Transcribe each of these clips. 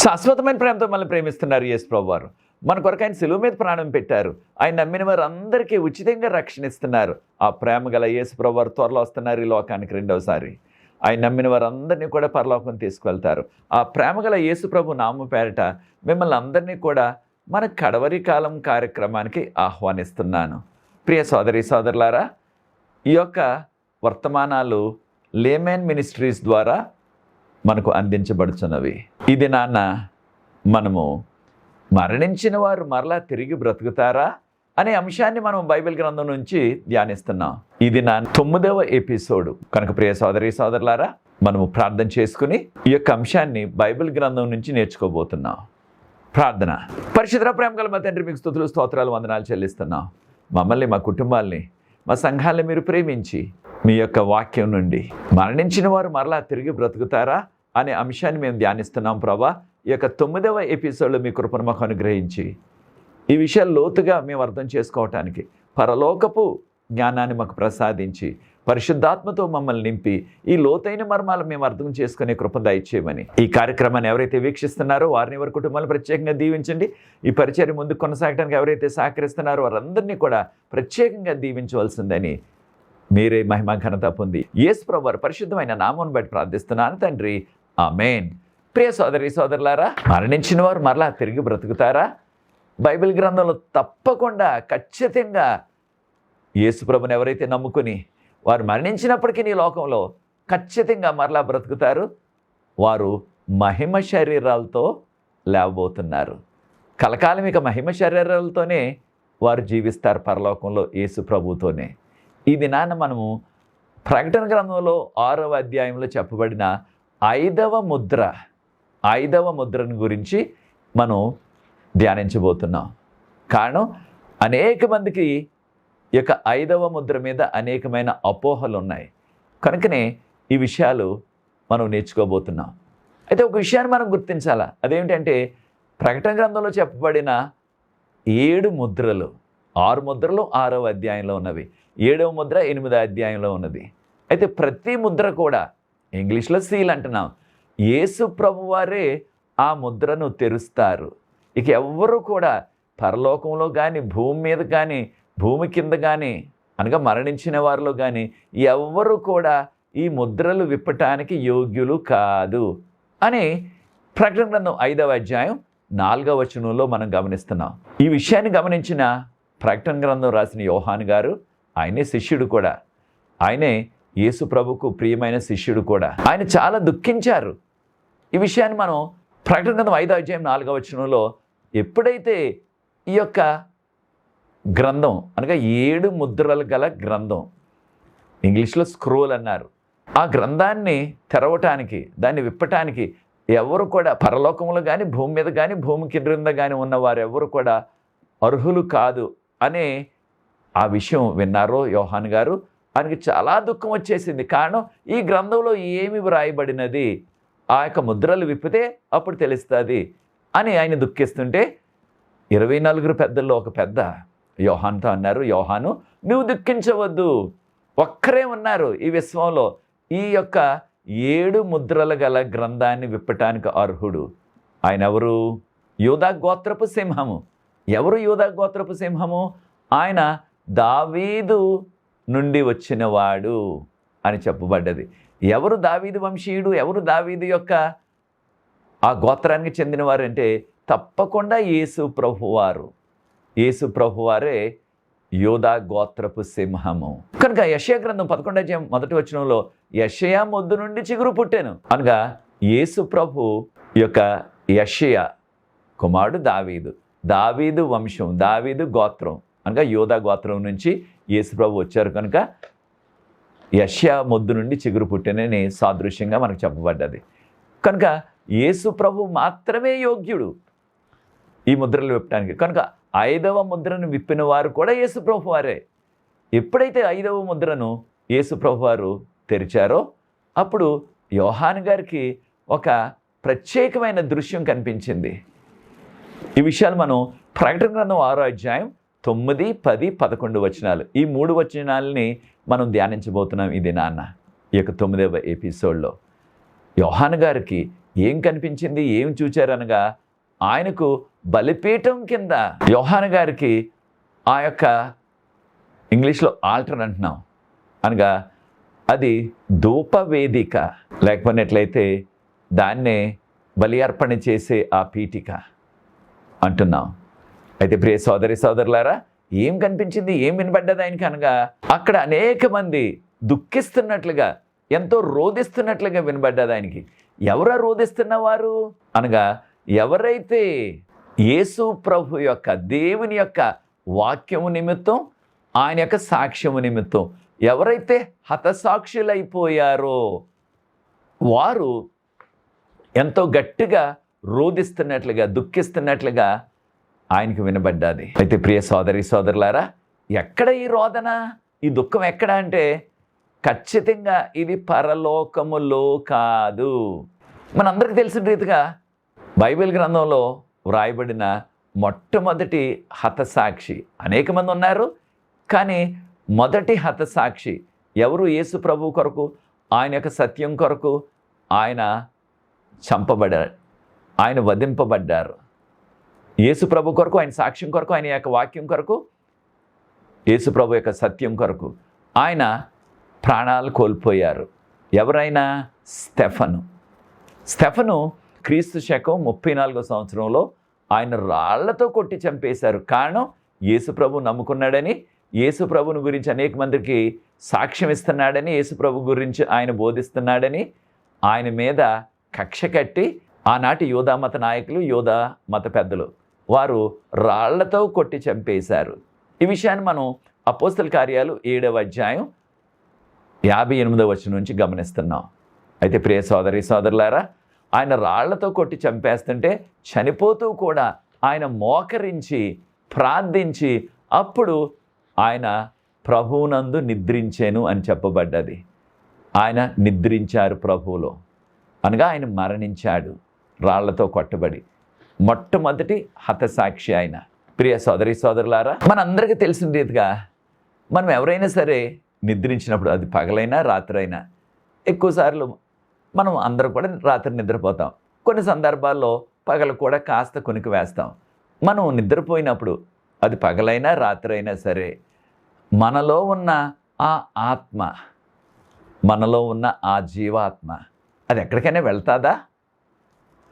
శాశ్వతమైన ప్రేమతో మనల్ని ప్రేమిస్తున్నారు యేసు ప్రభువారు. మన కొరకు ఆయన సిలువ మీద ప్రాణం పెట్టారు. ఆయన నమ్మిన వారు అందరికీ ఉచితంగా రక్షణ ఇస్తున్నారు. ఆ ప్రేమ గల యేసు ప్రభువారు త్వరలో వస్తున్నారు ఈ లోకానికి రెండవసారి. ఆయన నమ్మిన వారందరినీ కూడా పరలోకం తీసుకువెళ్తారు. ఆ ప్రేమ గల యేసు ప్రభు నామం పేరిట మిమ్మల్ని అందరినీ కూడా మన కడవరి కాలం కార్యక్రమానికి ఆహ్వానిస్తున్నాను. ప్రియ సోదరి సోదరులారా, ఈ యొక్క వర్తమానాలు లేమెన్ మినిస్ట్రీస్ ద్వారా మనకు అందించబడుచున్నవి. ఇది నాన్న మనము మరణించిన వారు మరలా తిరిగి బ్రతుకుతారా అనే అంశాన్ని మనం బైబిల్ గ్రంథం నుంచి ధ్యానిస్తున్నాం. ఇది నా 9వ ఎపిసోడు కనుక ప్రియ సోదరి సోదరులారా, మనము ప్రార్థన చేసుకుని ఈ యొక్క అంశాన్ని బైబిల్ గ్రంథం నుంచి నేర్చుకోబోతున్నాం. ప్రార్థన. పరిశుద్ధ ప్రేమ గల మా తండ్రి, మీకు స్తుతులు స్తోత్రాలు వందనాలు చెల్లిస్తున్నాం. మమ్మల్ని, మా కుటుంబాల్ని, మా సంఘాలను మీరు ప్రేమించి మీ యొక్క వాక్యం నుండి మరణించిన వారు మరలా తిరిగి బ్రతుకుతారా అనే అంశాన్ని మేము ధ్యానిస్తున్నాం ప్రభా. ఈ యొక్క 9వ ఎపిసోడ్లో మీ కృపను మాకు అనుగ్రహించి ఈ విషయాలు లోతుగా మేము అర్థం చేసుకోవటానికి పరలోకపు జ్ఞానాన్ని మాకు ప్రసాదించి పరిశుద్ధాత్మతో మమ్మల్ని నింపి ఈ లోతైన మర్మాలు మేము అర్థం చేసుకునే కృప దయచేయమని, ఈ కార్యక్రమాన్ని ఎవరైతే వీక్షిస్తున్నారో వారిని, వారి కుటుంబాలను ప్రత్యేకంగా దీవించండి. ఈ పరిచర్య ముందుకు కొనసాగడానికి ఎవరైతే సహకరిస్తున్నారో వారందరినీ కూడా ప్రత్యేకంగా దీవించవలసిందని మీరే మహిమ ఘనత పొంది యేసు ప్రభువారి పరిశుద్ధమైన నామమును బట్టి ప్రార్థిస్తున్నాను తండ్రి, ఆమేన్. ప్రియ సోదరి సోదరులారా, మరణించిన వారు మరలా తిరిగి బ్రతుకుతారా? బైబిల్ గ్రంథంలో తప్పకుండా ఖచ్చితంగా యేసు ప్రభుని ఎవరైతే నమ్ముకుని వారు మరణించినప్పటికీ ఈ లోకంలో ఖచ్చితంగా మరలా బ్రతుకుతారు. వారు మహిమ శరీరాలతో లేవబోతున్నారు. కలకాలం ఇక మహిమ శరీరాలతోనే వారు జీవిస్తారు పరలోకంలో యేసు ప్రభుతోనే. ఈ దినాన మనము ప్రకటన గ్రంథంలో 6వ అధ్యాయంలో చెప్పబడిన 5వ ముద్రను గురించి మనం ధ్యానించబోతున్నాం. కారణం, అనేక మందికి ఈ యొక్క 5వ ముద్ర మీద అనేకమైన అపోహలు ఉన్నాయి. కనుకనే ఈ విషయాలు మనం నేర్చుకోబోతున్నాం. అయితే ఒక విషయాన్ని మనం గుర్తించాలా. అదేమిటంటే, ప్రకటన గ్రంథంలో చెప్పబడిన 7 ముద్రలు, 6 ముద్రలు 6వ అధ్యాయంలో ఉన్నవి, 7వ ముద్ర 8వ అధ్యాయంలో ఉన్నది. అయితే ప్రతి ముద్ర కూడా ఇంగ్లీష్లో సీల్ అంటున్నాం. యేసు ప్రభువారే ఆ ముద్రను తెరుస్తారు. ఇక ఎవ్వరూ కూడా పరలోకంలో కానీ, భూమి మీద కానీ, భూమి కింద కానీ, అనగా మరణించిన వారిలో కానీ ఎవ్వరూ కూడా ఈ ముద్రలు విప్పటానికి యోగ్యులు కాదు అని ప్రకటన గ్రంథం 5వ అధ్యాయం 4వ వచనంలో మనం గమనిస్తున్నాం. ఈ విషయాన్ని గమనించిన ప్రకటన గ్రంథం రాసిన యోహాను గారు, ఆయనే శిష్యుడు కూడా, ఆయనే యేసు ప్రభుకు ప్రియమైన శిష్యుడు కూడా, ఆయన చాలా దుఃఖించారు. ఈ విషయాన్ని మనం ప్రకటన గ్రంథం 5వ అధ్యాయం 4వ వచనంలో, ఎప్పుడైతే ఈ యొక్క గ్రంథం అనగా 7 ముద్రలు గల గ్రంథం, ఇంగ్లీష్లో స్క్రోల్ అన్నారు, ఆ గ్రంథాన్ని తెరవటానికి, దాన్ని విప్పటానికి ఎవరు కూడా పరలోకంలో కానీ, భూమి మీద కానీ, భూమి కింద కానీ ఉన్నవారు ఎవరు కూడా అర్హులు కాదు అనే ఆ విషయం విన్నారో యోహాను గారు, ఆయనకి చాలా దుఃఖం వచ్చేసింది. కారణం, ఈ గ్రంథంలో ఏమి వ్రాయబడినది, ఆ యొక్క ముద్రలు విప్పితే అప్పుడు తెలుస్తుంది అని ఆయన దుఃఖిస్తుంటే 24 పెద్దల్లో ఒక పెద్ద యోహానుతో అన్నారు, యోహాను, నువ్వు దుఃఖించవద్దు, ఒక్కరే ఉన్నారు ఈ విశ్వంలో ఈ యొక్క 7 ముద్రలు గల గ్రంథాన్ని విప్పటానికి అర్హుడు. ఆయన ఎవరు? యూదా గోత్రపు సింహము. ఎవరు యూదా గోత్రపు సింహము? ఆయన దావీదు నుండి వచ్చినవాడు అని చెప్పబడ్డది. ఎవరు దావీదు వంశీయుడు? ఎవరు దావీదు యొక్క ఆ గోత్రానికి చెందినవారు అంటే తప్పకుండా యేసు ప్రభువారు. యేసు ప్రభువారే యూదా గోత్రపు సింహము. కనుక యెషయా గ్రంథం 11వ అధ్యాయం 1వ వచనంలో, యెషయా మొద్దు నుండి చిగురు పుట్టెను అనగా యేసు ప్రభు యొక్క యెషయా కుమారుడు దావీదు, దావీదు వంశం, దావీదు గోత్రం అనగా యూదా గోత్రం నుంచి యేసు ప్రభు వచ్చారు. కనుక యెషయా మొద్దు నుండి చిగురు పుట్టెనని సాదృశ్యంగా మనకు చెప్పబడ్డది. కనుక యేసు ప్రభు మాత్రమే యోగ్యుడు ఈ ముద్రలు విప్పడానికి. కనుక 5వ ముద్రను విప్పిన వారు కూడా యేసు ప్రభు వారే. ఎప్పుడైతే 5వ ముద్రను యేసు ప్రభు వారు తెరిచారో అప్పుడు యోహాను గారికి ఒక ప్రత్యేకమైన దృశ్యం కనిపించింది. ఈ విషయాలు మనం ప్రకటన గ్రంథం 6వ అధ్యాయం 9, 10, 11 వచనాలు, ఈ 3 వచనాలని మనం ధ్యానించబోతున్నాం ఇది నాన్న ఈ యొక్క 9వ ఎపిసోడ్లో. యోహాను గారికి ఏం కనిపించింది, ఏం చూచారనగా ఆయనకు బలిపీఠం కింద యోహాను గారికి ఆ యొక్క ఇంగ్లీష్లో ఆల్టర్ అంటున్నాం అనగా అది ధూపవేదిక, లేకపోయినట్లయితే దాన్నే బలి అర్పణ చేసే ఆ పీఠిక అంటున్నాం. అయితే ప్రియ సోదరి సోదరులారా, ఏం కనిపించింది, ఏం వినబడ్డది ఆయనకి అనగా అక్కడ అనేక మంది దుఃఖిస్తున్నట్లుగా, ఎంతో రోధిస్తున్నట్లుగా వినబడ్డది ఆయనకి. ఎవరు రోధిస్తున్నవారు అనగా ఎవరైతే యేసు ప్రభు యొక్క దేవుని యొక్క వాక్యము నిమిత్తం, ఆయన యొక్క సాక్ష్యము నిమిత్తం ఎవరైతే హతసాక్షులైపోయారో వారు ఎంతో గట్టిగా రోధిస్తున్నట్లుగా, దుఃఖిస్తున్నట్లుగా ఆయనకు వినబడ్డాది. అయితే ప్రియ సోదరి సోదరులారా, ఎక్కడ ఈ రోదన, ఈ దుఃఖం ఎక్కడ అంటే ఖచ్చితంగా ఇది పరలోకములో కాదు. మనందరికీ తెలిసిన రీతిగా బైబిల్ గ్రంథంలో వ్రాయబడిన మొట్టమొదటి హతసాక్షి, అనేక మంది ఉన్నారు కానీ మొదటి హతసాక్షి ఎవరు? యేసు ప్రభు కొరకు, ఆయన యొక్క సత్యం కొరకు ఆయన చంపబడ్డారు, ఆయన వధింపబడ్డారు. యేసు ప్రభు కొరకు, ఆయన సాక్ష్యం కొరకు, ఆయన యొక్క వాక్యం కొరకు, యేసు ప్రభు యొక్క సత్యం కొరకు ఆయన ప్రాణాలు కోల్పోయారు. ఎవరైనా? స్టెఫను క్రీస్తు శకం 34వ సంవత్సరంలో ఆయన రాళ్లతో కొట్టి చంపేశారు. కారణం యేసు ప్రభు నమ్ముకున్నాడని, యేసు ప్రభుని గురించి అనేక మందికి సాక్ష్యం ఇస్తున్నాడని, యేసు ప్రభు గురించి ఆయన బోధిస్తున్నాడని ఆయన మీద కక్ష కట్టి ఆనాటి యూదా మత నాయకులు, యూదా మత పెద్దలు వారు రాళ్లతో కొట్టి చంపేశారు. ఈ విషయాన్ని మనం అపోస్తల కార్యాలు 7వ అధ్యాయం 58వ వచనం నుంచి గమనిస్తున్నాం. అయితే ప్రియ సోదరి సోదరులారా, ఆయన రాళ్లతో కొట్టి చంపేస్తుంటే చనిపోతూ కూడా ఆయన మోకరించి ప్రార్థించి అప్పుడు ఆయన ప్రభువునందు నిద్రించెను అని చెప్పబడ్డది. ఆయన నిద్రించారు ప్రభువులో అనగా ఆయన మరణించాడు రాళ్లతో కొట్టబడి. మొట్టమొదటి హతసాక్షి ఆయన. ప్రియ సోదరి సోదరులారా, మనందరికీ తెలిసిన రీతిగా మనం ఎవరైనా సరే నిద్రించినప్పుడు, అది పగలైనా రాత్రైనా, ఎక్కువసార్లు మనం అందరూ కూడా రాత్రి నిద్రపోతాం. కొన్ని సందర్భాల్లో పగలు కూడా కాస్త కునికి వేస్తాం. మనం నిద్రపోయినప్పుడు, అది పగలైనా రాత్రైనా సరే, మనలో ఉన్న ఆ ఆత్మ, మనలో ఉన్న ఆ జీవాత్మ అది ఎక్కడికైనా వెళ్తాదా?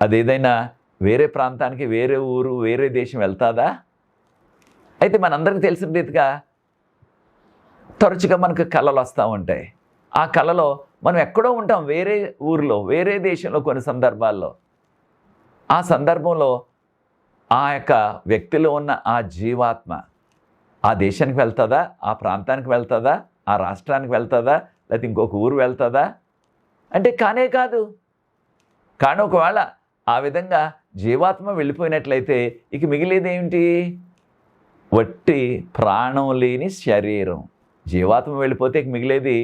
అదేదైనా వేరే ప్రాంతానికి, వేరే ఊరు, వేరే దేశం వెళ్తాదా? అయితే మనందరికీ తెలిసిన రీతిగా తరచుగా మనకు కళలు వస్తూ ఉంటాయి. ఆ కళలో మనం ఎక్కడో ఉంటాం, వేరే ఊరిలో, వేరే దేశంలో. కొన్ని సందర్భాల్లో ఆ సందర్భంలో ఆ యొక్క వ్యక్తిలో ఉన్న ఆ జీవాత్మ ఆ దేశానికి వెళ్తుందా, ఆ ప్రాంతానికి వెళ్తుందా, ఆ రాష్ట్రానికి వెళ్తుందా, లేకపోతే ఇంకొక ఊరు వెళ్తుందా అంటే కానే కాదు. కానీ ఒకవేళ ఆ విధంగా జీవాత్మ వెళ్ళిపోయినట్లయితే ఇక మిగిలేదేమిటి? వట్టి ప్రాణం లేని శరీరం. జీవాత్మ వెళ్ళిపోతే ఇక మిగిలేది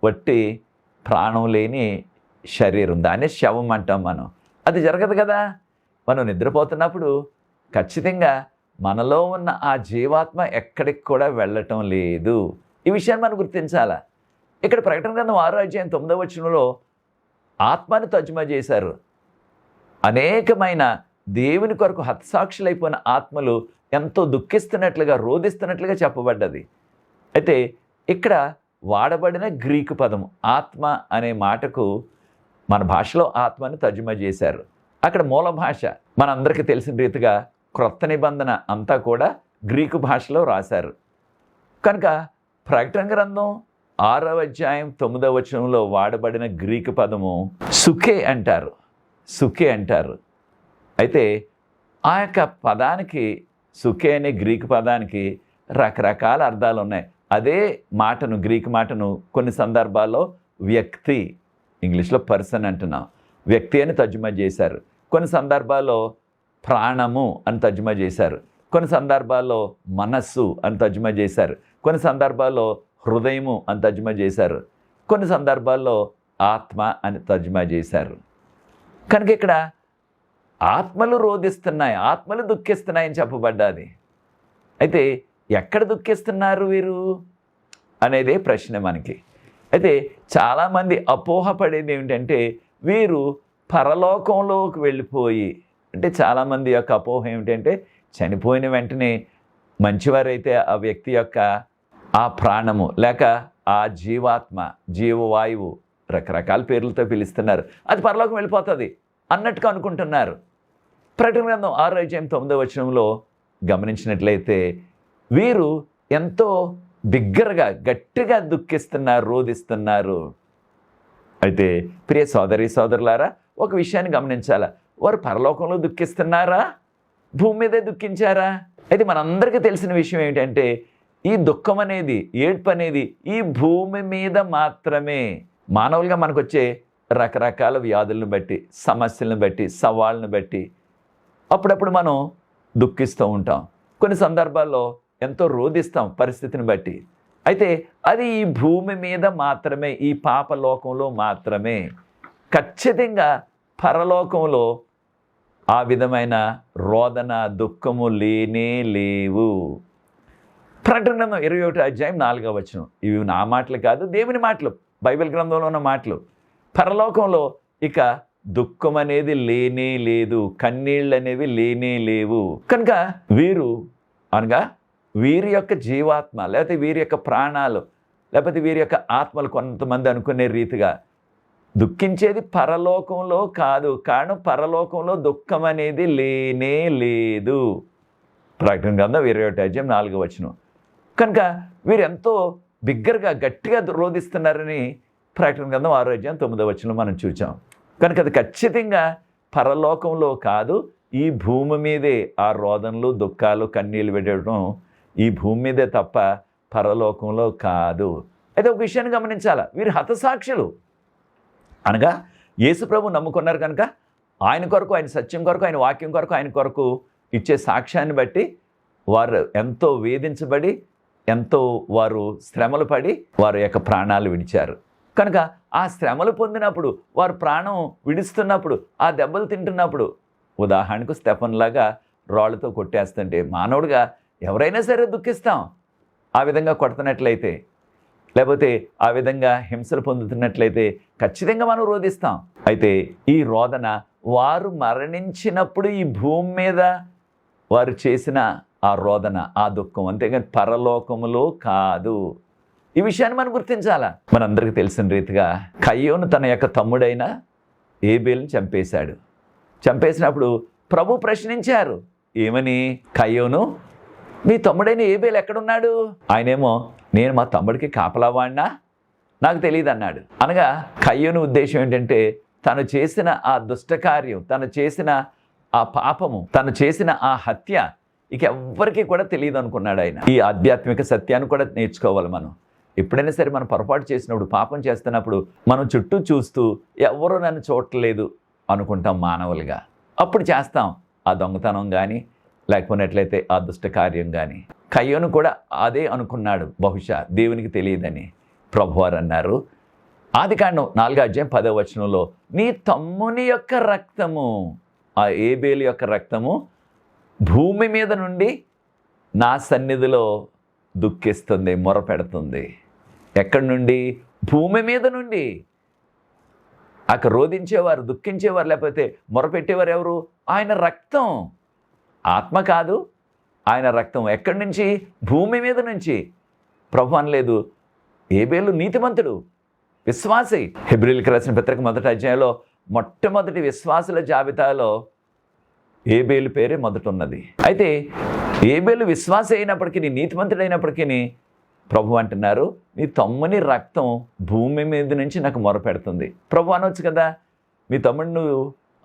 వట్టి ప్రాణం లేని శరీరం. దాన్నే శవం అంటాం మనం. అది జరగదు కదా. మనం నిద్రపోతున్నప్పుడు ఖచ్చితంగా మనలో ఉన్న ఆ జీవాత్మ ఎక్కడికి కూడా వెళ్ళటం లేదు. ఈ విషయాన్ని మనం గుర్తించాలా. ఇక్కడ ప్రకటన గ్రంథం 6వ అధ్యాయం 9వ వచనంలో ఆత్మని తర్జుమా చేశారు. అనేకమైన దేవుని కొరకు హతసాక్షులైపోయిన ఆత్మలు ఎంతో దుఃఖిస్తున్నట్లుగా, రోధిస్తున్నట్లుగా చెప్పబడ్డది. అయితే ఇక్కడ వాడబడిన గ్రీకు పదము ఆత్మ అనే మాటకు మన భాషలో ఆత్మని తర్జుమా చేశారు. అక్కడ మూల భాష మనందరికీ తెలిసిన రీతిగా క్రొత్త నిబంధన అంతా కూడా గ్రీకు భాషలో రాశారు. కనుక ప్రకటన గ్రంథం 6వ అధ్యాయం 9వ వచనంలో వాడబడిన గ్రీకు పదము సుఖే అంటారు. సుఖే అంటారు. అయితే ఆ యొక్క పదానికి, సుఖే అనే గ్రీకు పదానికి రకరకాల అర్థాలు ఉన్నాయి. అదే మాటను, గ్రీకు మాటను కొన్ని సందర్భాల్లో వ్యక్తి, ఇంగ్లీష్లో పర్సన్ అంటున్నాం, వ్యక్తి అని తర్జుమా చేశారు. కొన్ని సందర్భాల్లో ప్రాణము అని తర్జుమా చేశారు. కొన్ని సందర్భాల్లో మనస్సు అని తర్జుమా చేశారు. కొన్ని సందర్భాల్లో హృదయము అని తర్జుమా చేశారు. కొన్ని సందర్భాల్లో ఆత్మ అని తర్జుమా చేశారు. కనుక ఇక్కడ ఆత్మలు రోధిస్తున్నాయి, ఆత్మలు దుఃఖిస్తున్నాయని చెప్పబడ్డాది. అయితే ఎక్కడ దుఃఖిస్తున్నారు వీరు అనేదే ప్రశ్న మనకి. అయితే చాలామంది అపోహపడేది ఏమిటంటే వీరు పరలోకంలోకి వెళ్ళిపోయి, అంటే చాలామంది యొక్క అపోహ ఏమిటంటే చనిపోయిన వెంటనే మంచివారైతే ఆ వ్యక్తి యొక్క ఆ ప్రాణము లేక ఆ జీవాత్మ, జీవవాయువు, రకరకాల పేర్లతో పిలుస్తున్నారు, అది పరలోకం వెళ్ళిపోతుంది అన్నట్టుగా అనుకుంటున్నారు. ప్రకటన గ్రంథం 6:9 గమనించినట్లయితే వీరు ఎంతో బిగ్గరగా గట్టిగా దుఃఖిస్తున్నారు, రోధిస్తున్నారు. అయితే ప్రియ సోదరి సోదరులారా, ఒక విషయాన్ని గమనించాలా, వారు పరలోకంలో దుఃఖిస్తున్నారా, భూమి మీదే దుఃఖించారా? అయితే మనందరికీ తెలిసిన విషయం ఏంటంటే ఈ దుఃఖం అనేది, ఏడ్పు అనేది ఈ భూమి మీద మాత్రమే. మానవులుగా మనకు వచ్చే రకరకాల వ్యాధులను బట్టి, సమస్యలను బట్టి, సవాళ్ళను బట్టి అప్పుడప్పుడు మనం దుఃఖిస్తూ ఉంటాం. కొన్ని సందర్భాల్లో ఎంతో రోధిస్తాం పరిస్థితిని బట్టి. అయితే అది ఈ భూమి మీద మాత్రమే, ఈ పాపలోకంలో మాత్రమే. ఖచ్చితంగా పరలోకంలో ఆ విధమైన రోదన, దుఃఖము లేనే లేవు. ప్రకటన గ్రంథం 21:4 ఇవి నా మాటలు కాదు, దేవుని మాటలు, బైబిల్ గ్రంథంలో ఉన్న మాటలు. పరలోకంలో ఇక దుఃఖం అనేది లేనే లేదు, కన్నీళ్ళు అనేవి లేనే లేవు. కనుక వీరు అనగా వీరి యొక్క జీవాత్మ, లేకపోతే వీరి యొక్క ప్రాణాలు, లేకపోతే వీరి యొక్క ఆత్మలు కొంతమంది అనుకునే రీతిగా దుఃఖించేది పరలోకంలో కాదు. కారణం పరలోకంలో దుఃఖం అనేది లేనే లేదు. ప్రకటన గ్రంథం 21:4 కనుక వీరు ఎంతో బిగ్గరగా గట్టిగా రోధిస్తున్నారని ప్రకటన గ్రంథం 6:9 మనం చూచాం. కనుక అది ఖచ్చితంగా పరలోకంలో కాదు, ఈ భూమి మీదే ఆ రోదనలు, దుఃఖాలు, కన్నీళ్ళు పెట్టడం ఈ భూమి మీదే తప్ప పరలోకంలో కాదు. అయితే ఒక విషయాన్ని గమనించాలా, వీరు హతసాక్షులు. అనగా యేసు ప్రభు నమ్ముకున్నారు కనుక ఆయన కొరకు, ఆయన సత్యం కొరకు, ఆయన వాక్యం కొరకు, ఆయన కొరకు ఇచ్చే సాక్ష్యాన్ని బట్టి వారు ఎంతో వేధించబడి, ఎంతో వారు శ్రమలు పడి వారి యొక్క ప్రాణాలు విడిచారు. కనుక ఆ శ్రమలు పొందినప్పుడు, వారు ప్రాణం విడుస్తున్నప్పుడు, ఆ దెబ్బలు తింటున్నప్పుడు, ఉదాహరణకు స్టెఫన్లాగా రాళ్ళతో కొట్టేస్తుంటే మానవుడిగా ఎవరైనా సరే దుఃఖిస్తాం. ఆ విధంగా కొడుతున్నట్లయితే, లేకపోతే ఆ విధంగా హింసలు పొందుతున్నట్లయితే ఖచ్చితంగా మనం రోధిస్తాం. అయితే ఈ రోదన వారు మరణించినప్పుడు ఈ భూమి మీద వారు చేసిన ఆ రోదన, ఆ దుఃఖం, అంతేగాని పరలోకములో కాదు. ఈ విషయాన్ని మనం గుర్తించాలా. మనందరికీ తెలిసిన రీతిగా కయ్యోను తన యొక్క తమ్ముడైన ఏబేలుని చంపేశాడు. చంపేసినప్పుడు ప్రభు ప్రశ్నించారు, ఏమని? కయ్యోను, మీ తమ్ముడైన ఏబేలు ఎక్కడున్నాడు? ఆయనేమో, నేను మా తమ్ముడికి కాపలావాడినా, నాకు తెలియదు అన్నాడు. అనగా కయ్యోను ఉద్దేశం ఏంటంటే తను చేసిన ఆ దుష్టకార్యం, తను చేసిన ఆ పాపము, తను చేసిన ఆ హత్య ఇక ఎవ్వరికీ కూడా తెలియదు అనుకున్నాడు ఆయన. ఈ ఆధ్యాత్మిక సత్యాన్ని కూడా నేర్చుకోవాలి మనం. ఎప్పుడైనా సరే మనం పొరపాటు చేసినప్పుడు, పాపం చేస్తున్నప్పుడు మనం చుట్టూ చూస్తూ ఎవరు నన్ను చూడట్లేదు అనుకుంటాం మానవులుగా. అప్పుడు చేస్తాం ఆ దొంగతనం కానీ, లేకపోయినట్లయితే ఆ దుష్ట కార్యం కానీ. కయ్యోను కూడా అదే అనుకున్నాడు, బహుశా దేవునికి తెలియదని. ప్రభువారు అన్నారు ఆదికాండం 4:10 నీ తమ్ముని యొక్క రక్తము, ఆ ఏబేలు యొక్క రక్తము భూమి మీద నుండి నా సన్నిధిలో దుఃఖిస్తుంది, మొరపెడుతుంది. ఎక్కడి నుండి? భూమి మీద నుండి. అక్కడ రోధించేవారు, దుఃఖించేవారు, లేకపోతే మొరపెట్టేవారు ఎవరు? ఆయన రక్తం. ఆత్మ కాదు, ఆయన రక్తం. ఎక్కడి నుంచి? భూమి మీద నుంచి. ప్రభు అనలేదు, ఏబేలు నీతిమంతుడు, విశ్వాసి. హెబ్రీయులకు రాసిన పత్రిక 1 మొట్టమొదటి విశ్వాసుల జాబితాలో ఏబేలు పేరే మొదట ఉన్నది. అయితే ఏబేలు విశ్వాసి అయినప్పటికీ, నీతిమంతుడు అయినప్పటికీ ప్రభు అంటున్నారు, నీ తమ్ముని రక్తం భూమి మీద నుంచి నాకు మొరపెడుతుంది. ప్రభు అనవచ్చు కదా, మీ తమ్ముడిని నువ్వు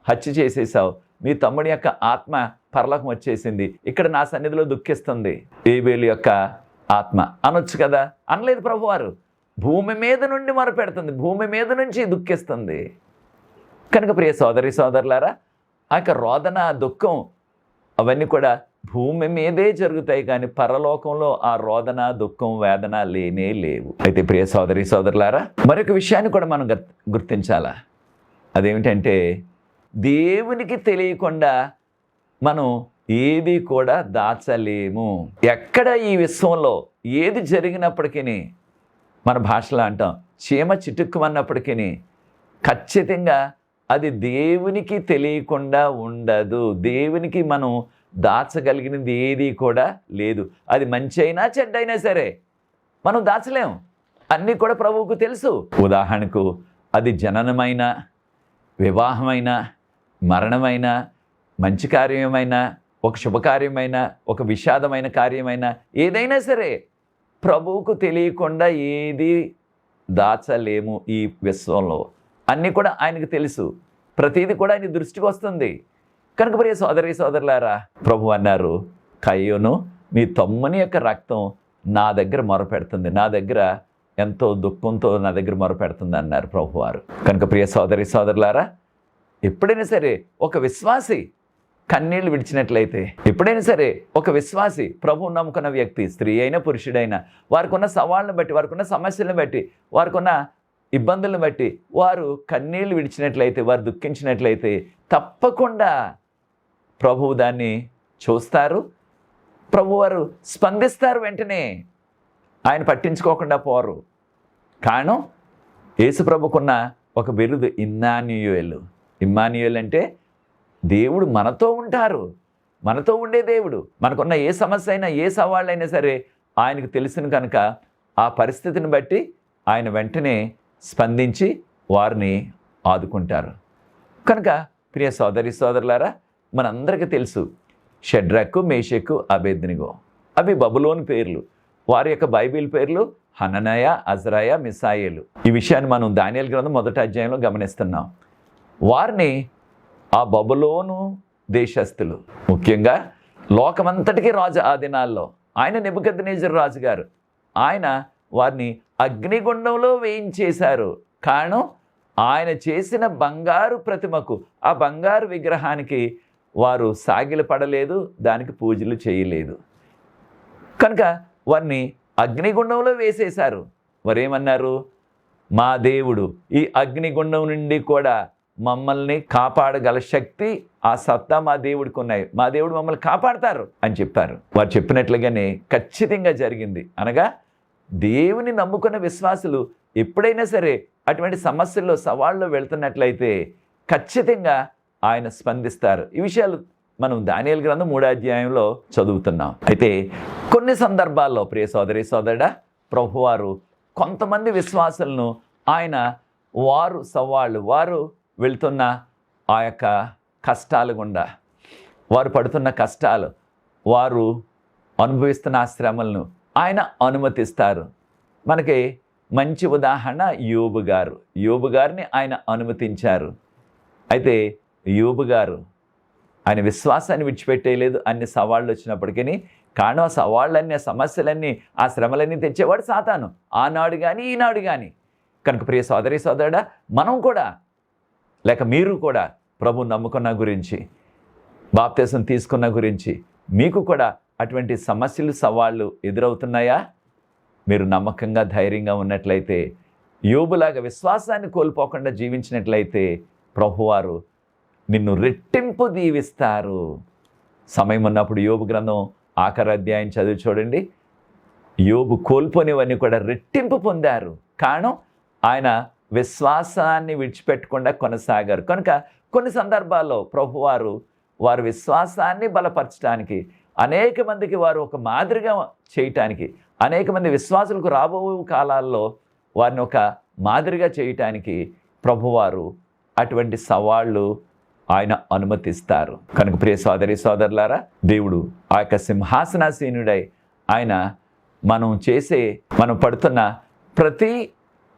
హత్య చేసేసావు, మీ తమ్ముడి యొక్క ఆత్మ పరలోకం వచ్చేసింది, ఇక్కడ నా సన్నిధిలో దుఃఖిస్తుంది ఏబేలు యొక్క ఆత్మ అనొచ్చు కదా. అనలేదు ప్రభువారు. భూమి మీద నుండి మొరపెడుతుంది, భూమి మీద నుంచి దుఃఖిస్తుంది. కనుక ప్రియ సోదరి సోదరులారా, ఆ యొక్క రోదన, దుఃఖం అవన్నీ కూడా భూమి మీదే జరుగుతాయి, కానీ పరలోకంలో ఆ రోదన, దుఃఖం, వేదన లేనే లేవు. అయితే ప్రియ సోదరి సోదరులారా, మరొక విషయాన్ని కూడా మనం గుర్తించాలా. అదేమిటంటే దేవునికి తెలియకుండా మనం ఏది కూడా దాచలేము. ఎక్కడ ఈ విశ్వంలో ఏది జరిగినప్పటికీ, మన భాషలో అంటాం చీమ చిటుక్కుమన్నప్పటికీ ఖచ్చితంగా అది దేవునికి తెలియకుండా ఉండదు. దేవునికి మనం దాచగలిగినది ఏది కూడా లేదు. అది మంచి అయినా చెడ్డైనా సరే మనం దాచలేం. అన్నీ కూడా ప్రభువుకు తెలుసు. ఉదాహరణకు అది జననమైన, వివాహమైన, మరణమైన, మంచి కార్యమైన, ఒక శుభకార్యమైన, ఒక విషాదమైన కార్యమైన, ఏదైనా సరే ప్రభువుకు తెలియకుండా ఏది దాచలేము. ఈ విశ్వంలో అన్నీ కూడా ఆయనకు తెలుసు. ప్రతిదీ కూడా ఆయన దృష్టికి వస్తుంది. కనుక ప్రియ సోదరి సోదరులారా, ప్రభు అన్నారు, కయ్యోను నీ తమ్ముని యొక్క రక్తం నా దగ్గర మొరపెడుతుంది, నా దగ్గర ఎంతో దుఃఖంతో నా దగ్గర మొరపెడుతుంది అన్నారు ప్రభువారు. కనుక ప్రియ సోదరి సోదరులారా, ఎప్పుడైనా సరే ఒక విశ్వాసి కన్నీళ్లు విడిచినట్లయితే, ఎప్పుడైనా సరే ఒక విశ్వాసి ప్రభువు నమ్ముకున్న వ్యక్తి, స్త్రీ అయినా పురుషుడైనా, వారికి ఉన్న సవాళ్ళను బట్టి, వారికి ఉన్న సమస్యలను బట్టి, వారికి ఉన్న ఇబ్బందులను బట్టి వారు కన్నీళ్లు విడిచినట్లయితే, వారు దుఃఖించినట్లయితే తప్పకుండా ప్రభువు దాన్ని చూస్తారు. ప్రభువారు స్పందిస్తారు. వెంటనే ఆయన పట్టించుకోకుండా పోరు. కారణం యేసు ప్రభుకున్న ఒక బిరుదు ఇమ్మాన్యుయేలు. ఇమ్మాన్యుయేల్ అంటే దేవుడు మనతో ఉంటారు, మనతో ఉండే దేవుడు. మనకున్న ఏ సమస్య అయినా, ఏ సవాళ్ళైనా సరే ఆయనకు తెలుసును కనుక ఆ పరిస్థితిని బట్టి ఆయన వెంటనే స్పందించి వారిని ఆదుకుంటారు. కనుక ప్రియ సోదరి సోదరులారా, మనందరికీ తెలుసు షడ్రకు, మేషకు, అబేద్నెగో అవి బబులోను పేర్లు. వారి యొక్క బైబిల్ పేర్లు హననయ, అజ్రాయ, మిసాయేలు. ఈ విషయాన్ని మనం దానియేలు గ్రంథం 1వ అధ్యాయంలో గమనిస్తున్నాం. వారిని ఆ బబులోను దేశస్థులు, ముఖ్యంగా లోకమంతటికీ రాజు ఆ దినాల్లో ఆయన నెబుకద్నెజరు రాజు గారు, ఆయన వారిని అగ్నిగుండంలో వేయించేశారు. కారణం ఆయన చేసిన బంగారు ప్రతిమకు, ఆ బంగారు విగ్రహానికి వారు సాగిలపడలేదు, దానికి పూజలు చేయలేదు. కనుక వారిని అగ్నిగుండంలో వేసేశారు. వారేమన్నారు, మా దేవుడు ఈ అగ్నిగుండం నుండి కూడా మమ్మల్ని కాపాడగల శక్తి, ఆ సత్తా మా దేవుడికి ఉన్నాయి, మా దేవుడు మమ్మల్ని కాపాడతారు అని చెప్పారు. వారు చెప్పినట్లుగానే ఖచ్చితంగా జరిగింది. అనగా దేవుని నమ్ముకున్న విశ్వాసులు ఎప్పుడైనా సరే అటువంటి సమస్యల్లో, సవాళ్ళలో వెళ్తున్నట్లయితే ఖచ్చితంగా ఆయన స్పందిస్తారు. ఈ విషయాలు మనం దానియేలు గ్రంథం 3వ అధ్యాయంలో చదువుతున్నాం. అయితే కొన్ని సందర్భాల్లో ప్రియ సోదరి సోదరుడా, ప్రభువారు కొంతమంది విశ్వాసులను ఆయన వారు వెళ్తున్న ఆ యొక్క కష్టాలు గుండా, వారు పడుతున్న కష్టాలు, వారు అనుభవిస్తున్న ఆ శ్రమలను ఆయన అనుమతిస్తారు. మనకి మంచి ఉదాహరణ యోబు గారిని ఆయన అనుమతించారు. అయితే యోబు గారు ఆయన విశ్వాసాన్ని విడిచిపెట్టేయలేదు. అన్ని సవాళ్ళు వచ్చినప్పటికీ. కారణం ఆ సవాళ్ళన్నీ, ఆ సమస్యలన్నీ, ఆ శ్రమలన్నీ తెచ్చేవాడు సాతాను, ఆనాడు కానీ ఈనాడు కానీ. కనుక ప్రియ సోదరి సోదరుడా, మనం కూడా, లేక మీరు కూడా ప్రభు నమ్ముకున్న గురించి, బాప్తిసం తీసుకున్న గురించి, మీకు కూడా అటువంటి సమస్యలు, సవాళ్ళు ఎదురవుతున్నాయా? మీరు నమ్మకంగా, ధైర్యంగా ఉన్నట్లయితే, యోబులాగా విశ్వాసాన్ని కోల్పోకుండా జీవించినట్లయితే ప్రభువారు నిన్ను రెట్టింపు దీవిస్తారు. సమయం ఉన్నప్పుడు యోబు గ్రంథం ఆఖరి అధ్యాయం చదివి చూడండి. యోబు కోల్పోనివన్నీ కూడా రెట్టింపు పొందారు. కారణం ఆయన విశ్వాసాన్ని విడిచిపెట్టకుండా కొనసాగారు. కనుక కొన్ని సందర్భాల్లో ప్రభువారు వారి విశ్వాసాన్ని బలపరచడానికి, అనేక మందికి వారు ఒక మాదిరిగా చేయటానికి, అనేక మంది విశ్వాసులకు రాబో కాలాల్లో వారిని ఒక మాదిరిగా చేయటానికి ప్రభువారు అటువంటి సవాళ్ళు ఆయన అనుమతిస్తారు. కనుక ప్రియ సోదరి సోదరులారా, దేవుడు ఆ యొక్క సింహాసనాసీనుడై ఆయన మనం పడుతున్న ప్రతి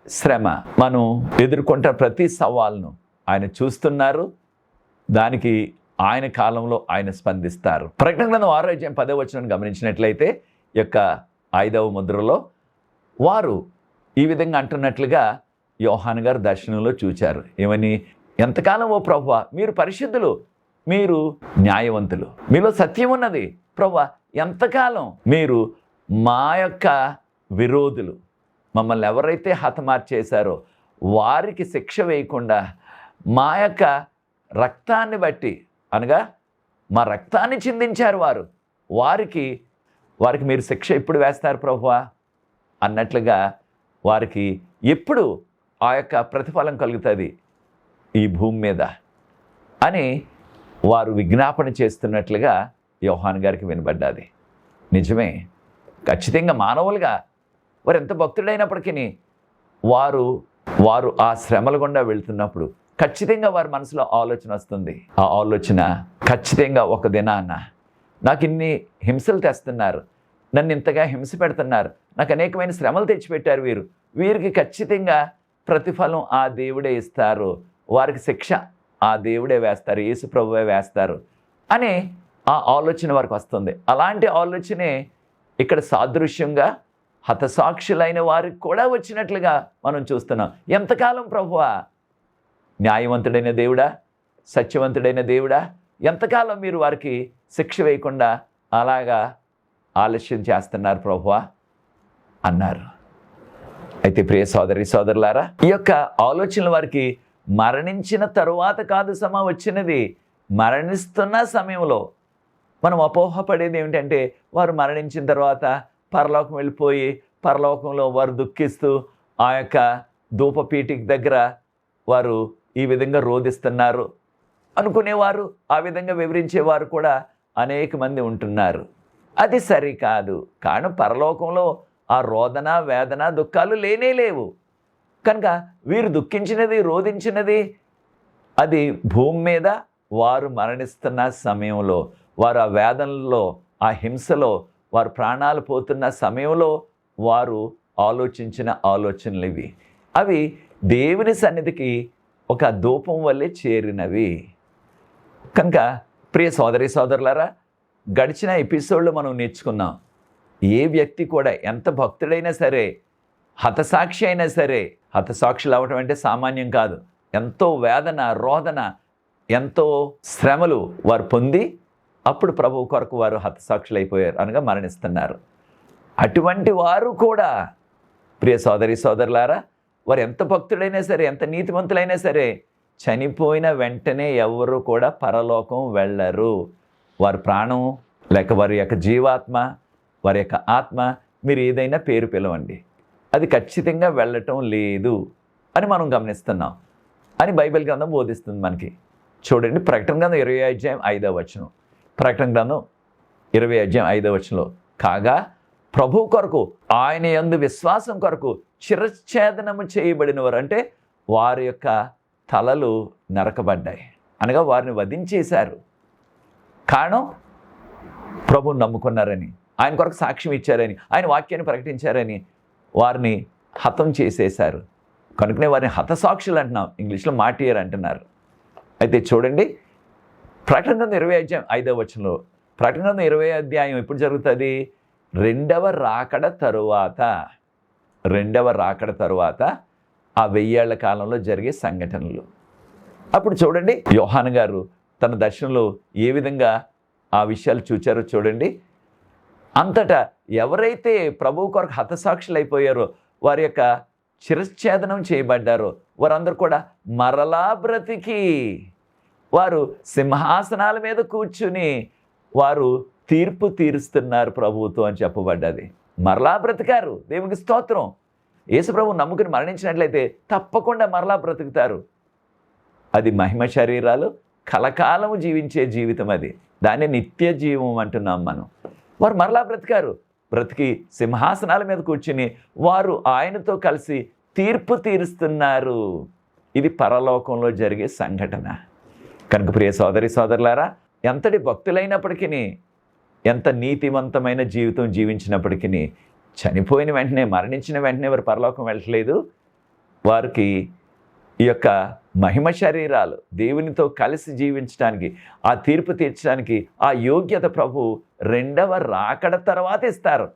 శ్రమ, మనం ఎదుర్కొంటున్న ప్రతి సవాల్ను ఆయన చూస్తున్నారు. దానికి ఆయన కాలంలో ఆయన స్పందిస్తారు. ప్రకటన గ్రంథం 6వ అధ్యాయం 10వ వచనాన్ని గమనించినట్లయితే ఈ యొక్క 5వ ముద్రలో వారు ఈ విధంగా అంటున్నట్లుగా యోహాను గారు దర్శనంలో చూచారు. ఏమని? ఎంతకాలం ఓ ప్రభువా, మీరు పరిశుద్ధులు, మీరు న్యాయవంతులు, మీలో సత్యం ఉన్నది. ప్రభువా, ఎంతకాలం మీరు మా యొక్క విరోధులు, మమ్మల్ని ఎవరైతే హతమార్చేశారో వారికి శిక్ష వేయకుండా, మా యొక్క రక్తాన్ని బట్టి, అనగా మా రక్తాన్ని చిందించారు వారికి మీరు శిక్ష ఎప్పుడు వేస్తారు ప్రభువా అన్నట్లుగా వారికి ఎప్పుడు ఆ యొక్క ప్రతిఫలం కలుగుతుంది ఈ భూమి మీద అని వారు విజ్ఞాపన చేస్తున్నట్లుగా యోహాను గారికి వినబడ్డాది. నిజమే, ఖచ్చితంగా మానవులుగా వారు ఎంత భక్తుడైనప్పటికీ వారు ఆ శ్రమల గుండా వెళ్తున్నప్పుడు ఖచ్చితంగా వారి మనసులో ఆలోచన వస్తుంది. ఆ ఆలోచన ఖచ్చితంగా ఒక దినాన్న నాకు ఇన్ని హింసలు తెస్తున్నారు, నన్ను ఇంతగా హింస పెడుతున్నారు, నాకు అనేకమైన శ్రమలు తెచ్చిపెట్టారు, వీరికి ఖచ్చితంగా ప్రతిఫలం ఆ దేవుడే ఇస్తారు, వారికి శిక్ష ఆ దేవుడే వేస్తారు, యేసు ప్రభువే వేస్తారు అనే ఆ ఆలోచన వారికి వస్తుంది. అలాంటి ఆలోచనే ఇక్కడ సాదృశ్యంగా హతసాక్షులైన వారికి కూడా వచ్చినట్లుగా మనం చూస్తున్నాం. ఎంతకాలం ప్రభువా, న్యాయవంతుడైన దేవుడా, సత్యవంతుడైన దేవుడా, ఎంతకాలం మీరు వారికి శిక్ష వేయకుండా అలాగా ఆలస్యం చేస్తున్నారు ప్రభువా అన్నారు. అయితే ప్రియ సోదరి సోదరులారా, ఈ యొక్క ఆలోచనలు వారికి మరణించిన తరువాత కాదు వచ్చినది, మరణిస్తున్న సమయంలో. మనం అపోహపడేది ఏమిటంటే వారు మరణించిన తర్వాత పరలోకం వెళ్ళిపోయి పరలోకంలో వారు దుఃఖిస్తూ ఆ యొక్క ధూపపీఠిక దగ్గర వారు ఈ విధంగా రోధిస్తున్నారు అనుకునేవారు, ఆ విధంగా వివరించేవారు కూడా అనేక మంది ఉంటున్నారు. అది సరికాదు. కారణం పరలోకంలో ఆ రోదన వేదన దుఃఖాలు లేనే లేవు. కనుక వీరు దుఃఖించినది రోధించినది అది భూమి మీద వారు మరణిస్తున్న సమయంలో, వారు ఆ వేదనలో ఆ హింసలో వారు ప్రాణాలు పోతున్న సమయంలో వారు ఆలోచించిన ఆలోచనలు ఇవి. అవి దేవుని సన్నిధికి ఒక ధూపం వల్లే చేరినవి. కనుక ప్రియ సోదరి సోదరులారా, గడిచిన ఎపిసోడ్లో మనం నేర్చుకున్నాం, ఏ వ్యక్తి కూడా ఎంత భక్తుడైనా సరే, హతసాక్షి అయినా సరే, హతసాక్షులు అవ్వటం అంటే సామాన్యం కాదు. ఎంతో వేదన రోదన ఎంతో శ్రమలు వారు పొంది అప్పుడు ప్రభువు కొరకు వారు హతసాక్షులు అయిపోయారు, అనగా మరణిస్తున్నారు. అటువంటి వారు కూడా ప్రియ సోదరి సోదరులారా, వారు ఎంత భక్తుడైనా సరే, ఎంత నీతిమంతులైనా సరే, చనిపోయిన వెంటనే ఎవరు కూడా పరలోకం వెళ్ళరు. వారి ప్రాణం లేక వారి యొక్క జీవాత్మ, వారి యొక్క ఆత్మ, మీరు ఏదైనా పేరు పిలవండి, అది ఖచ్చితంగా వెళ్ళటం లేదు అని మనం గమనిస్తున్నాం అని బైబిల్ గ్రంథం బోధిస్తుంది మనకి. చూడండి, ప్రకటన గ్రంథం 20 ప్రకటన గ్రంథం 20 కాగా ప్రభు కొరకు ఆయన యందు విశ్వాసం కొరకు శిరచ్ఛేదనము చేయబడిన వారు, అంటే వారి యొక్క తలలు నరకబడ్డాయి, అనగా వారిని వధించేశారు. కారణం ప్రభువుని నమ్ముకున్నారని, ఆయన కొరకు సాక్ష్యం ఇచ్చారని, ఆయన వాక్యాన్ని ప్రకటించారని వారిని హతం చేసేశారు. కనుకనే వారిని హతసాక్షులు అంటున్నాం, ఇంగ్లీష్లో మార్టియర్ అంటున్నారు. అయితే చూడండి, ప్రకటన గ్రంథం 20 ప్రకటన గ్రంథం 20 ఎప్పుడు జరుగుతుంది? రెండవ రాకడ తరువాత ఆ 1000 ఏళ్ల కాలంలో జరిగే సంఘటనలు. అప్పుడు చూడండి, యోహాను గారు తన దర్శనంలో ఏ విధంగా ఆ విషయాలు చూచారో చూడండి. అంతటా ఎవరైతే ప్రభువు కొరకు హతసాక్షులు అయిపోయారో, వారి యొక్క శిరచ్ఛేదనం చేయబడ్డారో, వారందరూ కూడా మరలా బ్రతికి వారు సింహాసనాల మీద కూర్చుని వారు తీర్పు తీరుస్తున్నారు ప్రభువుతో అని చెప్పబడ్డది. మరలా బ్రతికారు, దేవునికి స్తోత్రం. యేసు ప్రభువు నమ్ముకుని మరణించినట్లయితే తప్పకుండా మరలా బ్రతుకుతారు. అది మహిమ శరీరాలు, కలకాలము జీవించే జీవితం, అది దాన్ని నిత్య జీవం అంటున్నాం మనం. వారు మరలా బ్రతికి సింహాసనాల మీద కూర్చుని వారు ఆయనతో కలిసి తీర్పు తీరుస్తున్నారు. ఇది పరలోకంలో జరిగే సంఘటన. కనుక ప్రియ సోదరి సోదరులారా, ఎంతటి భక్తులైనప్పటికీ, ఎంత నీతివంతమైన జీవితం జీవించినప్పటికీ, చనిపోయిన వెంటనే మరణించిన వెంటనే వారు పరలోకం వెళ్ళట్లేదు. వారికి ఈ యొక్క మహిమ శరీరాలు దేవునితో కలిసి జీవించడానికి, ఆ తీర్పు తీర్చడానికి ఆ యోగ్యత ప్రభు రెండవ రాకడ తర్వాత ఇస్తారు.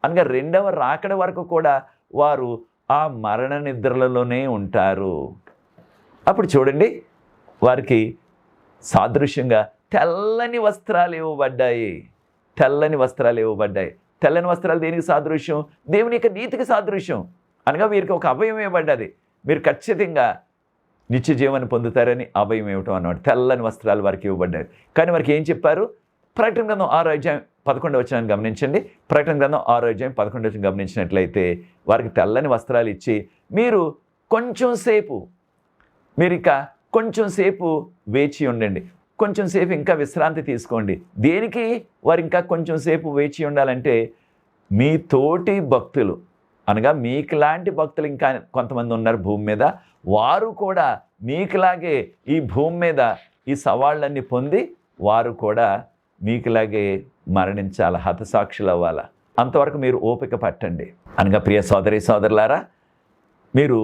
అనగా రెండవ రాకడ వరకు కూడా వారు ఆ మరణ నిద్రలలోనే ఉంటారు. అప్పుడు చూడండి, వారికి సాదృశ్యంగా తెల్లని వస్త్రాలు ఇవ్వబడ్డాయి. తెల్లని వస్త్రాలు దేనికి సాదృశ్యం? దేవుని యొక్క నీతికి సాదృశ్యం. అనగా వీరికి ఒక అభయం ఇవ్వబడ్డది. మీరు ఖచ్చితంగా నిత్య జీవాన్ని పొందుతారని అభయం ఇవ్వటం అన్నమాట. తెల్లని వస్త్రాలు వారికి ఇవ్వబడ్డాయి. కానీ వారికి ఏం చెప్పారు? ప్రకటన గ్రంథం 6:11 గమనించండి. ప్రకటన గ్రంథం 6:11 గమనించినట్లయితే వారికి తెల్లని వస్త్రాలు ఇచ్చి, మీరు కొంచెం సేపు మీరు ఇక కొంచెం సేపు వేచి ఉండండి, కొంచెం సేపు ఇంకా విశ్రాంతి తీసుకోండి. దేనికి వారు ఇంకా కొంచెం సేపు వేచి ఉండాలంటే, మీ తోటి భక్తులు అనగా మీకులాంటి భక్తులు ఇంకా కొంతమంది ఉన్నారు భూమి మీద, వారు కూడా మీకులాగే ఈ భూమి మీద ఈ సవాళ్ళన్నీ పొంది వారు కూడా మీకులాగే మరణించాలి, హతసాక్షులు అవ్వాలా. అంతవరకు మీరు ఓపిక పట్టండి. అనగా ప్రియ సోదరి సోదరులారా, మీరు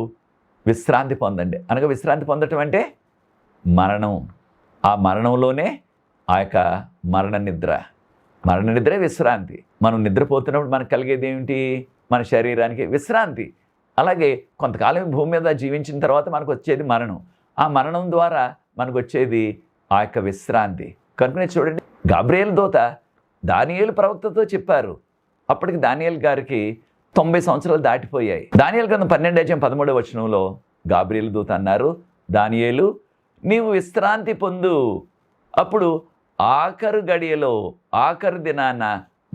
విశ్రాంతి పొందండి. అనగా విశ్రాంతి పొందటం అంటే మరణం, ఆ మరణంలోనే ఆ యొక్క మరణ నిద్రే విశ్రాంతి. మనం నిద్రపోతున్నప్పుడు మనకు కలిగేది ఏమిటి? మన శరీరానికి విశ్రాంతి. అలాగే కొంతకాలం భూమి మీద జీవించిన తర్వాత మనకు వచ్చేది మరణం. ఆ మరణం ద్వారా మనకు వచ్చేది ఆ యొక్క విశ్రాంతి. కనుకనే చూడండి, గాబ్రియేలు దూత దానియేలు ప్రవక్తతో చెప్పారు. అప్పటికి దానియేలు గారికి 90 సంవత్సరాలు దాటిపోయాయి. దానియేలు గ్రంథం 12:13 గాబ్రియేలు దూత అన్నారు, దానియేలు నీవు విశ్రాంతి పొందు, అప్పుడు ఆఖరు గడియలో ఆఖరు దినాన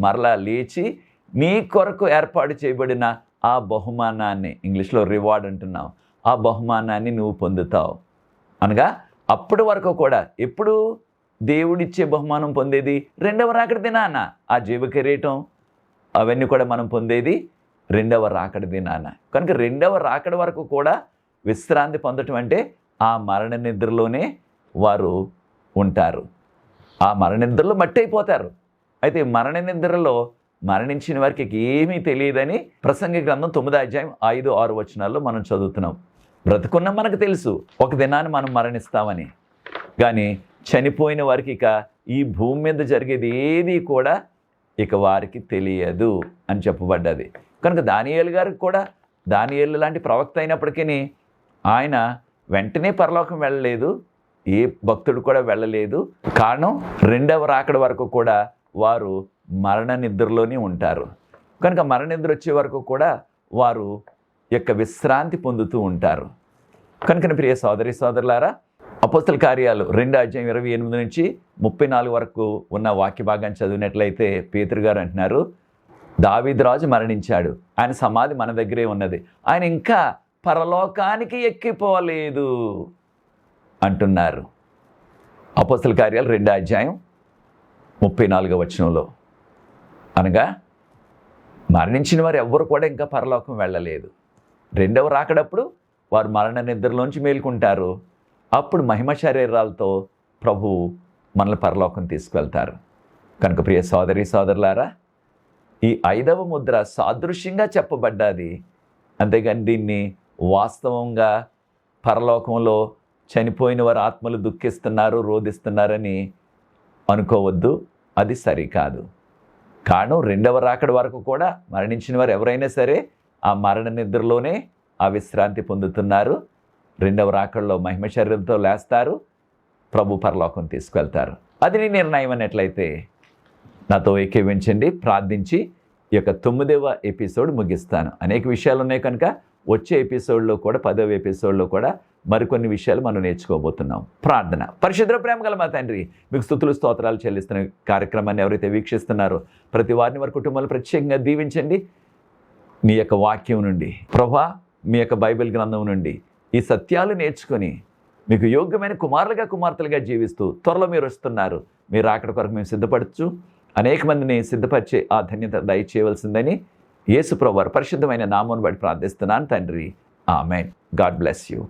మరలా లేచి నీ కొరకు ఏర్పాటు చేయబడిన ఆ బహుమానాన్ని, ఇంగ్లీష్లో రివార్డ్ అంటున్నాం, ఆ బహుమానాన్ని నువ్వు పొందుతావు. అనగా అప్పటి వరకు కూడా ఎప్పుడు దేవుడిచ్చే బహుమానం పొందేది? రెండవ రాకడ దినాన. ఆ జీవ కిరీటం అవన్నీ కూడా మనం పొందేది రెండవ రాకడ దినాన. కనుక రెండవ రాకడ వరకు కూడా విశ్రాంతి పొందటం అంటే ఆ మరణ నిద్రలోనే వారు ఉంటారు. ఆ మరణ నిద్రలో మట్టి అయిపోతారు. అయితే మరణ నిద్రలో మరణించిన వారికి ఏమీ తెలియదని ప్రసంగి గ్రంథం 9:5-6 మనం చదువుతున్నాం. బ్రతుకున్న మనకు తెలుసు ఒక దినాన్ని మనం మరణిస్తామని, కానీ చనిపోయిన వారికి ఇక ఈ భూమి మీద జరిగేది ఏది కూడా ఇక వారికి తెలియదు అని చెప్పబడ్డది. కనుక దానియేలు గారికి కూడా, దానియేలు లాంటి ప్రవక్త అయినప్పటికీ ఆయన వెంటనే పరలోకం వెళ్ళలేదు, ఏ భక్తుడు కూడా వెళ్ళలేదు. కారణం రెండవ రాకడ వరకు కూడా వారు మరణ నిద్రలోనే ఉంటారు. కనుక మరణ నిద్ర వచ్చే వరకు కూడా వారు యొక్క విశ్రాంతి పొందుతూ ఉంటారు. కనుక ప్రియ సోదరి సోదరులారా, అపోస్తల కార్యాలు 2:28-34 వరకు ఉన్న వాక్య భాగాన్ని చదివినట్లయితే పేతురు గారు అంటున్నారు, దావీదు రాజు మరణించాడు, ఆయన సమాధి మన దగ్గరే ఉన్నది, ఆయన ఇంకా పరలోకానికి ఎక్కిపోలేదు అంటున్నారు. అపోస్తల కార్యాలు 2:34 అనగా మరణించిన వారు ఎవ్వరు కూడా ఇంకా పరలోకం వెళ్ళలేదు. రెండవ రాకడప్పుడు వారు మరణ నిద్రలోంచి మేల్కొంటారు. అప్పుడు మహిమ శరీరాలతో ప్రభువు మనల్ని పరలోకం తీసుకువెళ్తారు. కనుక ప్రియ సోదరి సోదరులారా, ఈ 5వ ముద్ర సాదృశ్యంగా చెప్పబడ్డది, అంతేగాని దీన్ని వాస్తవంగా పరలోకంలో చనిపోయిన వారి ఆత్మలు దుఃఖిస్తున్నారు, రోధిస్తున్నారని అనుకోవద్దు. అది సరికాదు. కారణం రెండవ రాకడ వరకు కూడా మరణించిన వారు ఎవరైనా సరే ఆ మరణ నిద్రలోనే ఆ విశ్రాంతి పొందుతున్నారు. రెండవ రాకడలో మహిమ శరీరంతో లేస్తారు, ప్రభు పరలోకం తీసుకువెళ్తారు. అది నీ నిర్ణయం అన్నట్లయితే నాతో ఏకీవించండి, ప్రార్థించి ఈ యొక్క 9వ ఎపిసోడ్ ముగిస్తాను. అనేక విషయాలు ఉన్నాయి కనుక వచ్చే ఎపిసోడ్లో కూడా 10వ ఎపిసోడ్లో కూడా మరికొన్ని విషయాలు మనం నేర్చుకోబోతున్నాం. ప్రార్థన. పరిశుద్ధ ప్రేమ గల మా తండ్రి, మీకు స్తుతులు స్తోత్రాలు చెల్లిస్తున్న కార్యక్రమాన్ని ఎవరైతే వీక్షిస్తున్నారో ప్రతి వారిని వారి కుటుంబాలు ప్రత్యేకంగా దీవించండి. మీ యొక్క వాక్యం నుండి ప్రభా, మీ యొక్క బైబిల్ గ్రంథం నుండి ఈ సత్యాలు నేర్చుకొని మీకు యోగ్యమైన కుమారులుగా కుమార్తెలుగా జీవిస్తూ త్వరలో మీరు వస్తున్నారు. మీరు అక్కడ కొరకు మేము సిద్ధపడచ్చు, అనేక మందిని సిద్ధపరిచే ఆ ధన్యత దయచేయవలసిందని యేసు ప్రభువారి పరిశుద్ధమైన నామమును బట్టి ప్రార్థిస్తున్నాను తండ్రి. ఆమేన్. God bless you.